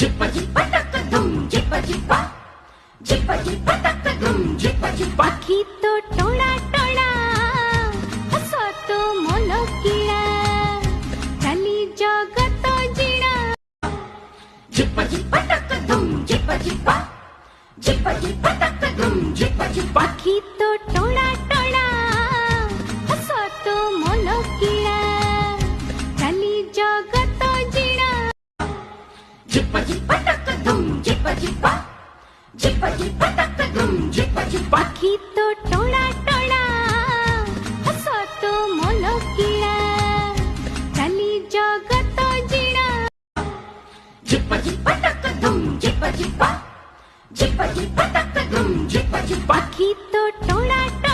झिप्पा झिप्पा टक धूम झिप्पा झिप्पा झिप्पा झिप्पा टक धूम झिप्पा झिप्पा आखी तो टोळा टोळा हसतो मन किळा चाली जगत जिणा झिप्पा झिप्पा टक धूम झिप्पा झिप्पा झिप्पा झिप्पा टक धूम झिप्पा झिप्पा आखी तो टोळा टोळा हसतो मन किळा चाली जगत जिणा झिप्पा झिप्पा टक धूम झिप्पा झिप्पा झिप्पा झिप्पा टक धूम झिप्पा झिप्पा आखी तो टोळा टोळा हसतो मन किळा चाली जगत जिणा झिप्पा झिप्पा टक धूम झिप्पा झिप्पा झिप्पा झिप्पा टक धूम झिप्पा झिप्पा आखी तो टोळा टोळा